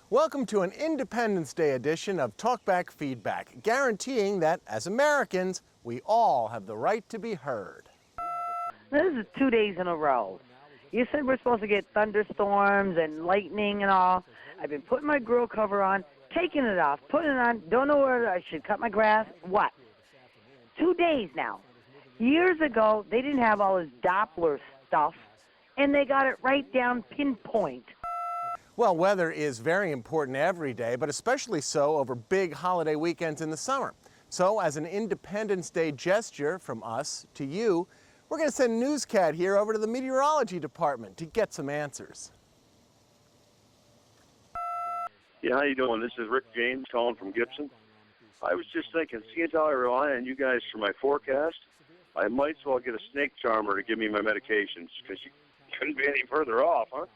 Welcome to an Independence Day edition of Talkback Feedback, guaranteeing that as Americans, we all have the right to be heard. This is 2 days in a row. You said we're supposed to get thunderstorms and lightning and all. I've been putting my grill cover on, taking it off, putting it on, don't know where I should cut my grass. What? 2 days now. Years ago, they didn't have all this Doppler stuff, and they got it right down pinpoint. Well, weather is very important every day, but especially so over big holiday weekends in the summer. So as an Independence Day gesture from us to you, we're going to send Newscat here over to the meteorology department to get some answers. Yeah, how you doing? This is Rick James calling from Gibson. I was just thinking, seeing how I rely on you guys for my forecast, I might as well get a snake charmer to give me my medications, because you couldn't be any further off, huh?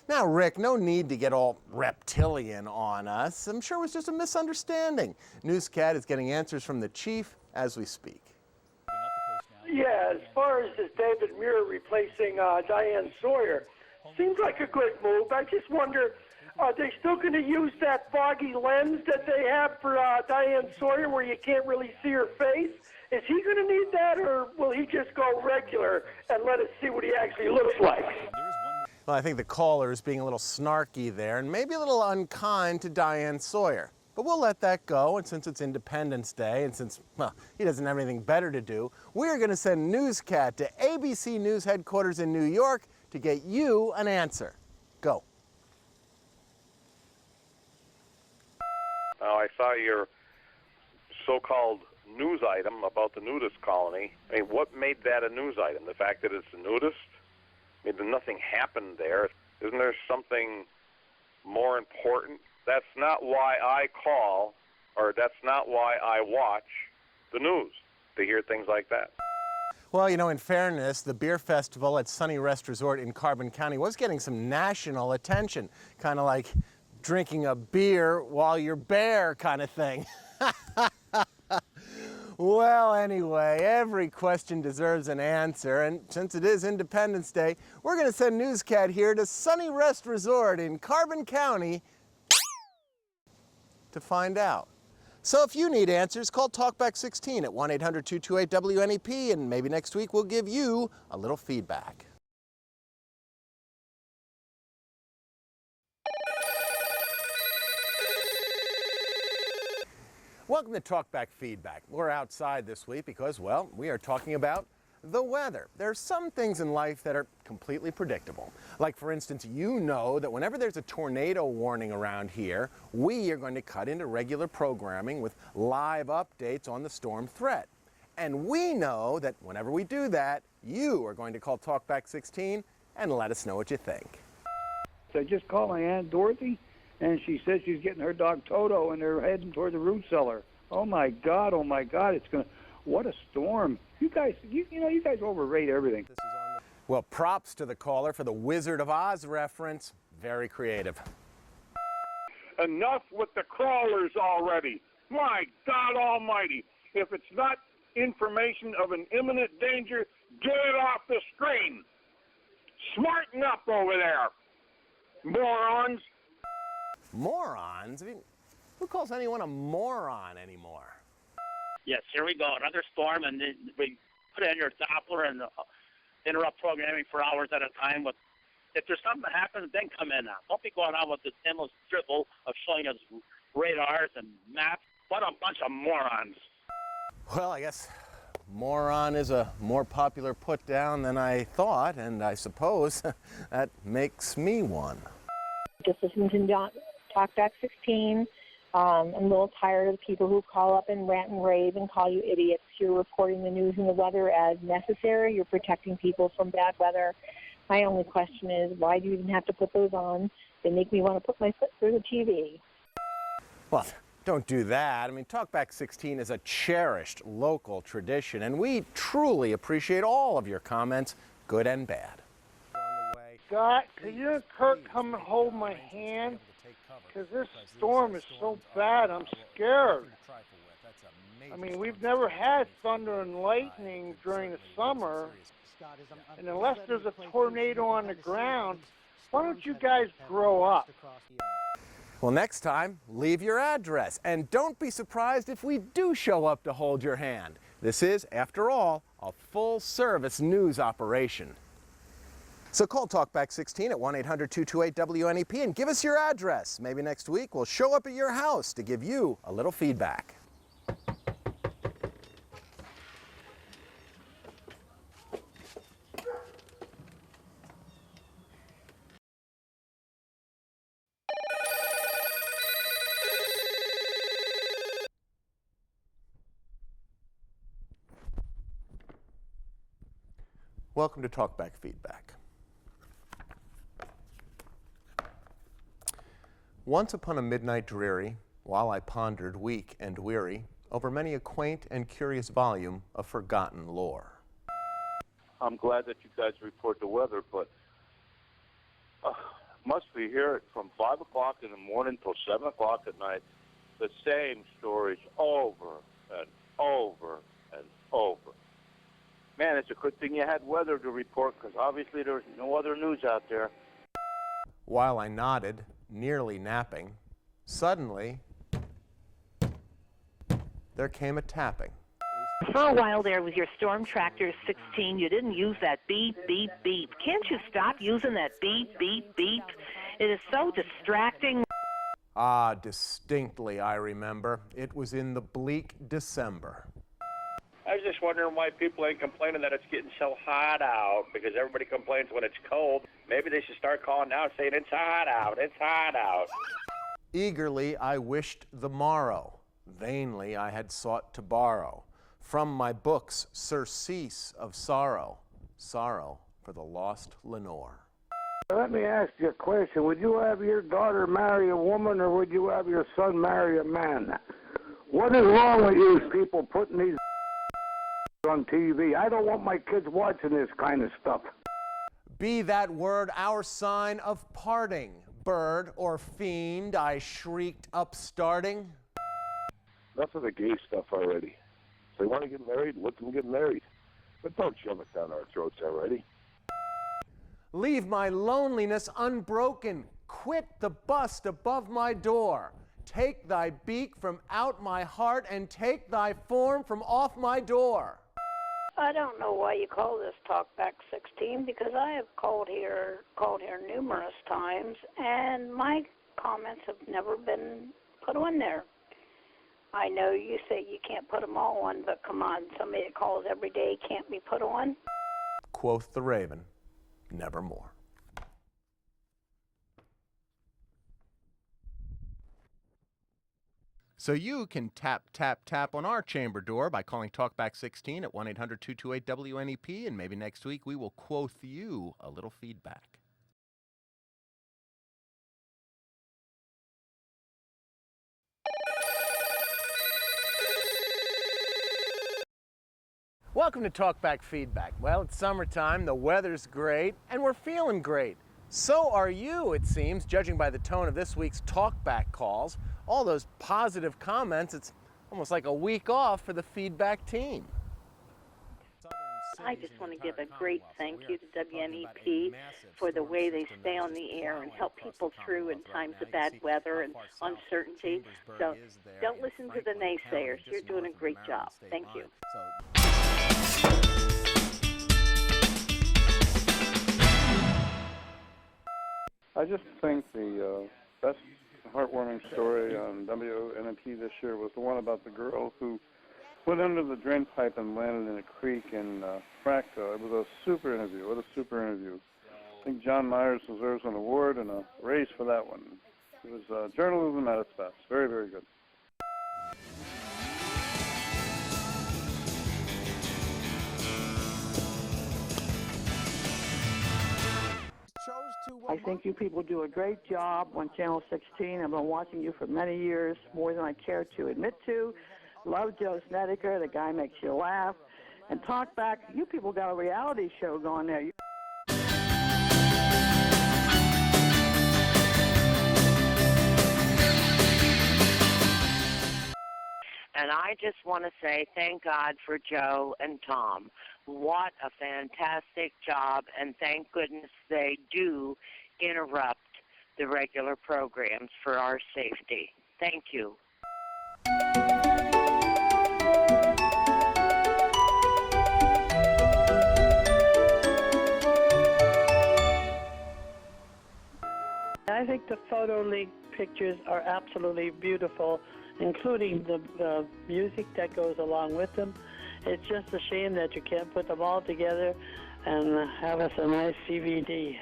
Now, Rick, no need to get all reptilian on us. I'm sure it was just a misunderstanding. Newscat is getting answers from the chief as we speak. Yeah, as far as this David Muir replacing Diane Sawyer, seems like a good move. I just wonder, are they still going to use that foggy lens that they have for Diane Sawyer where you can't really see her face? Is he going to need that, or will he just go regular and let us see what he actually looks like? Well, I think the caller is being a little snarky there and maybe a little unkind to Diane Sawyer. But we'll let that go, and since it's Independence Day and since, well, he doesn't have anything better to do, we're going to send Newscat to ABC News headquarters in New York to get you an answer. Go. Now, I saw your so-called news item about the nudist colony. I mean, what made that a news item? The fact that it's a nudist? I mean, nothing happened there. Isn't there something more important? That's not why I call, or that's not why I watch the news, to hear things like that. Well, you know, in fairness, the beer festival at Sunny Rest Resort in Carbon County was getting some national attention, kind of like drinking a beer while you're bare kind of thing. Well, anyway, every question deserves an answer, and since it is Independence Day, we're going to send Newscat here to Sunny Rest Resort in Carbon County to find out. So if you need answers, call Talkback 16 at 1-800-228-WNEP, and maybe next week we'll give you a little feedback. Welcome to Talkback Feedback. We're outside this week because, well, we are talking about the weather. There are some things in life that are completely predictable. Like, for instance, you know that whenever there's a tornado warning around here, we are going to cut into regular programming with live updates on the storm threat. And we know that whenever we do that, you are going to call Talkback 16 and let us know what you think. I just called my Aunt Dorothy, and she said she's getting her dog Toto, and they're heading toward the root cellar. Oh my God, it's gonna, what a storm. You guys overrate everything. Well, props to the caller for the Wizard of Oz reference. Very creative. Enough with the crawlers already. My God almighty. If it's not information of an imminent danger, get it off the screen. Smarten up over there, morons. Morons? I mean, who calls anyone a moron anymore? Yes, here we go. Another storm, and then we put in your Doppler and interrupt programming for hours at a time. But if there's something that happens, then come in now. Don't be going on with this endless dribble of showing us radars and maps. What a bunch of morons. Well, I guess moron is a more popular put down than I thought, and I suppose that makes me one. Just listen to Talkback 16. I'm a little tired of the people who call up and rant and rave and call you idiots. You're reporting the news and the weather as necessary. You're protecting people from bad weather. My only question is, why do you even have to put those on? They make me want to put my foot through the TV. Well, don't do that. I mean, Talkback 16 is a cherished local tradition, and we truly appreciate all of your comments, good and bad. Scott, could you and Kurt come and hold my hand? Because this storm is so bad, I'm scared. I mean, we've never had thunder and lightning during the summer, and unless there's a tornado on the ground, Why don't you guys grow up? Well, next time, leave your address. And don't be surprised if we do show up to hold your hand. This is, after all, a full-service news operation. So call Talkback 16 at 1-800-228-WNEP and give us your address. Maybe next week we'll show up at your house to give you a little feedback. Welcome to Talkback Feedback. Once upon a midnight dreary, while I pondered weak and weary over many a quaint and curious volume of forgotten lore. I'm glad that you guys report the weather, but must be here from 5 o'clock in the morning till 7 o'clock at night, the same stories over and over and over. Man, it's a good thing you had weather to report, because obviously there's no other news out there. While I nodded, nearly napping, suddenly there came a tapping. For a while there with your Storm Tractor 16, you didn't use that beep, beep, beep. Can't you stop using that beep, beep, beep? It is so distracting. Ah, distinctly I remember. It was in the bleak December. I was just wondering why people ain't complaining that it's getting so hot out, because everybody complains when it's cold. Maybe they should start calling now saying it's hot out, it's hot out. Eagerly I wished the morrow. Vainly I had sought to borrow from my books surcease of sorrow, sorrow for the lost Lenore. Let me ask you a question. Would you have your daughter marry a woman, or would you have your son marry a man? What is wrong with you people putting these on TV? I don't want my kids watching this kind of stuff. Be that word our sign of parting, bird or fiend, I shrieked upstarting. Enough of the gay stuff already. If they want to get married, let them get married. But don't shove it down our throats already. Leave my loneliness unbroken. Quit the bust above my door. Take thy beak from out my heart and take thy form from off my door. I don't know why you call this Talkback 16, because I have called here numerous times, and my comments have never been put on there. I know you say you can't put them all on, but come on, somebody that calls every day can't be put on? Quoth the raven, nevermore. So you can tap, tap, tap on our chamber door by calling Talkback 16 at 1-800-228-WNEP, and maybe next week we will quoth you a little feedback. Welcome to Talkback Feedback. Well, it's summertime, the weather's great, and we're feeling great. So are you, it seems, judging by the tone of this week's Talkback calls. All those positive comments, it's almost like a week off for the feedback team. I just want to give a great thank you to WNEP for the way they stay on the air and help people through in times of bad weather and uncertainty. So don't listen to the naysayers. You're doing a great job. Thank you. I just think the best heartwarming story on WNEP this year was the one about the girl who went under the drain pipe and landed in a creek in Fracto. It was a super interview. What a super interview. I think John Myers deserves an award and a raise for that one. It was journalism at its best. Very, very good. I think you people do a great job on Channel 16. I've been watching you for many years, more than I care to admit to. Love Joe Snedeker. The guy makes you laugh. And Talkback, you people got a reality show going there. And I just want to say thank God for Joe and Tom. What a fantastic job, and thank goodness they do interrupt the regular programs for our safety. Thank you. I think the photo leak pictures are absolutely beautiful, including the music that goes along with them. It's just a shame that you can't put them all together and have us a nice DVD.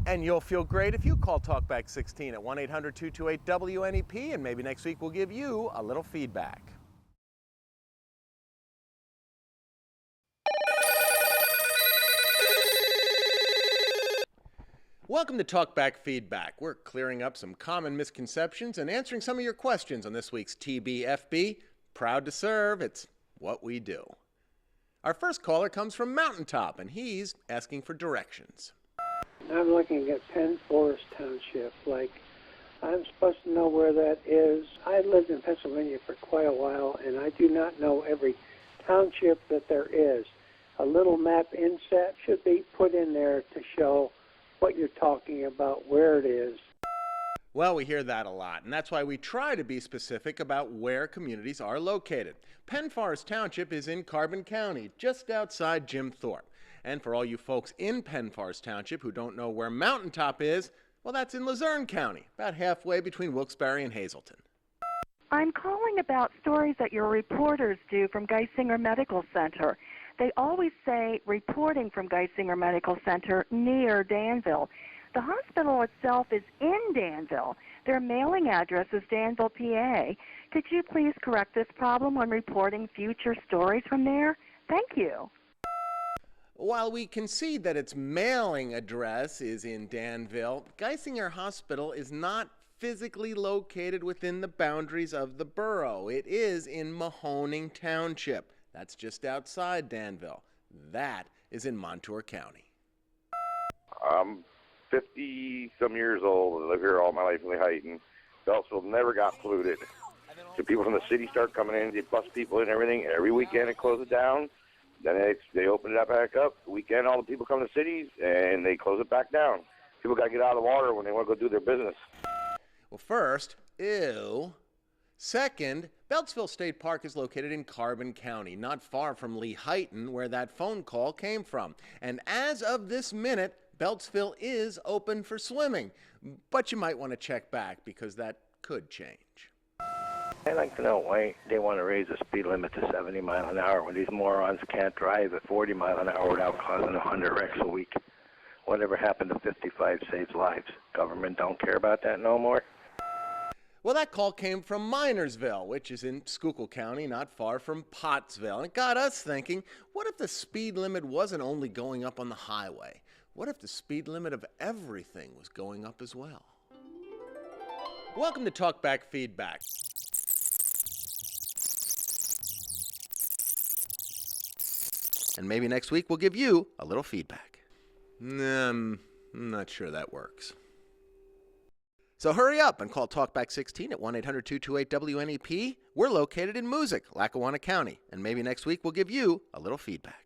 And you'll feel great if you call Talkback 16 at 1-800-228-WNEP, and maybe next week we'll give you a little feedback. Welcome to Talkback Feedback. We're clearing up some common misconceptions and answering some of your questions on this week's TBFB. Proud to serve. It's what we do. Our first caller comes from Mountaintop, and he's asking for directions. I'm looking at Penn Forest Township. I'm supposed to know where that is. I lived in Pennsylvania for quite a while, and I do not know every township that there is. A little map inset should be put in there to show what you're talking about, where it is. Well, we hear that a lot, and that's why we try to be specific about where communities are located. Penn Forest Township is in Carbon County, just outside Jim Thorpe. And for all you folks in Penn Forest Township who don't know where Mountaintop is, well, that's in Luzerne County, about halfway between Wilkes-Barre and Hazleton. I'm calling about stories that your reporters do from Geisinger Medical Center. They always say reporting from Geisinger Medical Center near Danville. The hospital itself is in Danville. Their mailing address is Danville, PA. Could you please correct this problem when reporting future stories from there? Thank you. While we concede that its mailing address is in Danville, Geisinger Hospital is not physically located within the boundaries of the borough. It is in Mahoning Township. That's just outside Danville. That is in Montour County. I'm 50-some years old. I live here all my life in Lehighton. Beltsville never got polluted. So people from the city start coming in, they bus people in and everything. Every weekend they close it down. Then they open it back up. The weekend all the people come to cities and they close it back down. People got to get out of the water when they want to go do their business. Well, first, ew. Second, Beltsville State Park is located in Carbon County, not far from Lehighton, where that phone call came from. And as of this minute, Beltsville is open for swimming. But you might want to check back because that could change. I'd like to know why they want to raise the speed limit to 70 miles an hour when these morons can't drive at 40 miles an hour without causing 100 wrecks a week. Whatever happened to 55 saves lives? Government don't care about that no more? Well, that call came from Minersville, which is in Schuylkill County, not far from Pottsville. And it got us thinking, what if the speed limit wasn't only going up on the highway? What if the speed limit of everything was going up as well? Welcome to Talkback Feedback. And maybe next week we'll give you a little feedback. I'm not sure that works. So hurry up and call Talkback 16 at 1-800-228-WNEP. We're located in Moosic, Lackawanna County. And maybe next week we'll give you a little feedback.